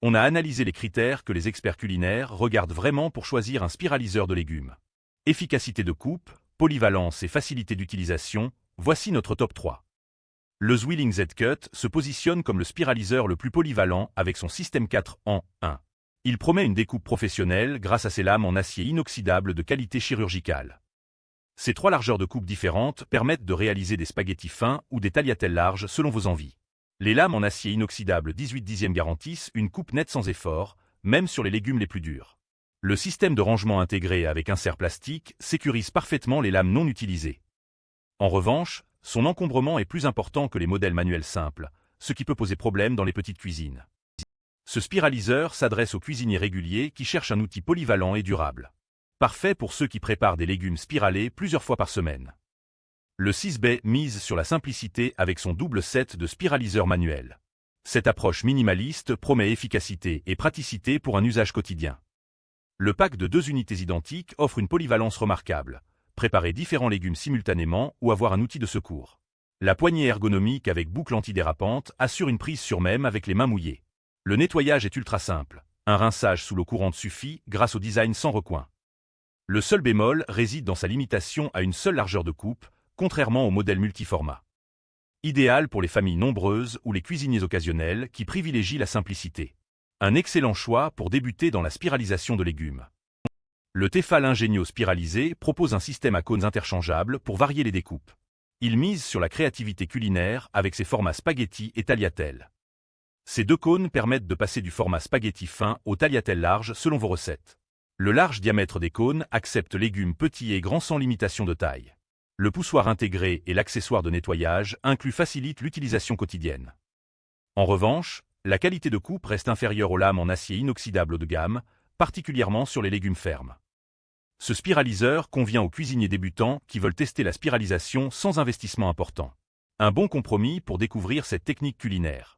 On a analysé les critères que les experts culinaires regardent vraiment pour choisir un spiraliseur de légumes. Efficacité de coupe, polyvalence et facilité d'utilisation, voici notre top 3. Le Zwilling Z-Cut se positionne comme le spiraliseur le plus polyvalent avec son système 4 en 1. Il promet une découpe professionnelle grâce à ses lames en acier inoxydable de qualité chirurgicale. Ces 3 largeurs de coupe différentes permettent de réaliser des spaghettis fins ou des tagliatelles larges selon vos envies. Les lames en acier inoxydable 18 dixièmes garantissent une coupe nette sans effort, même sur les légumes les plus durs. Le système de rangement intégré avec insert plastique sécurise parfaitement les lames non utilisées. En revanche, son encombrement est plus important que les modèles manuels simples, ce qui peut poser problème dans les petites cuisines. Ce spiraliseur s'adresse aux cuisiniers réguliers qui cherchent un outil polyvalent et durable. Parfait pour ceux qui préparent des légumes spiralés plusieurs fois par semaine. Le 6B mise sur la simplicité avec son double set de spiraliseurs manuels. Cette approche minimaliste promet efficacité et praticité pour un usage quotidien. Le pack de 2 unités identiques offre une polyvalence remarquable. Préparer différents légumes simultanément ou avoir un outil de secours. La poignée ergonomique avec boucle antidérapante assure une prise sur même avec les mains mouillées. Le nettoyage est ultra simple. Un rinçage sous l'eau courante suffit grâce au design sans recoin. Le seul bémol réside dans sa limitation à une seule largeur de coupe, contrairement au modèle multiformat. Idéal pour les familles nombreuses ou les cuisiniers occasionnels qui privilégient la simplicité. Un excellent choix pour débuter dans la spiralisation de légumes. Le Tefal Ingenio spiralisé propose un système à cônes interchangeables pour varier les découpes. Il mise sur la créativité culinaire avec ses formats spaghetti et tagliatelle. Ces 2 cônes permettent de passer du format spaghetti fin au tagliatelle large selon vos recettes. Le large diamètre des cônes accepte légumes petits et grands sans limitation de taille. Le poussoir intégré et l'accessoire de nettoyage inclus facilitent l'utilisation quotidienne. En revanche, la qualité de coupe reste inférieure aux lames en acier inoxydable haut de gamme, particulièrement sur les légumes fermes. Ce spiraliseur convient aux cuisiniers débutants qui veulent tester la spiralisation sans investissement important. Un bon compromis pour découvrir cette technique culinaire.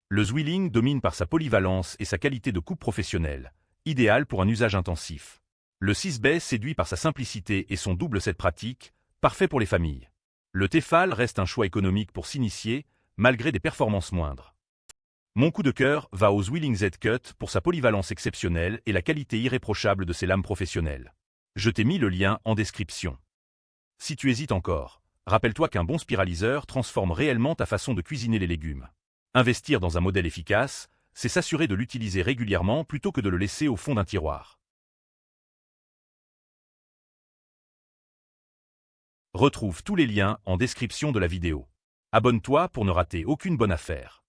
Le Zwilling domine par sa polyvalence et sa qualité de coupe professionnelle, idéal pour un usage intensif. Le 6B séduit par sa simplicité et son double set pratique, parfait pour les familles. Le Tefal reste un choix économique pour s'initier, malgré des performances moindres. Mon coup de cœur va au Zwilling Z-Cut pour sa polyvalence exceptionnelle et la qualité irréprochable de ses lames professionnelles. Je t'ai mis le lien en description. Si tu hésites encore, rappelle-toi qu'un bon spiraliseur transforme réellement ta façon de cuisiner les légumes. Investir dans un modèle efficace, c'est s'assurer de l'utiliser régulièrement plutôt que de le laisser au fond d'un tiroir. Retrouve tous les liens en description de la vidéo. Abonne-toi pour ne rater aucune bonne affaire.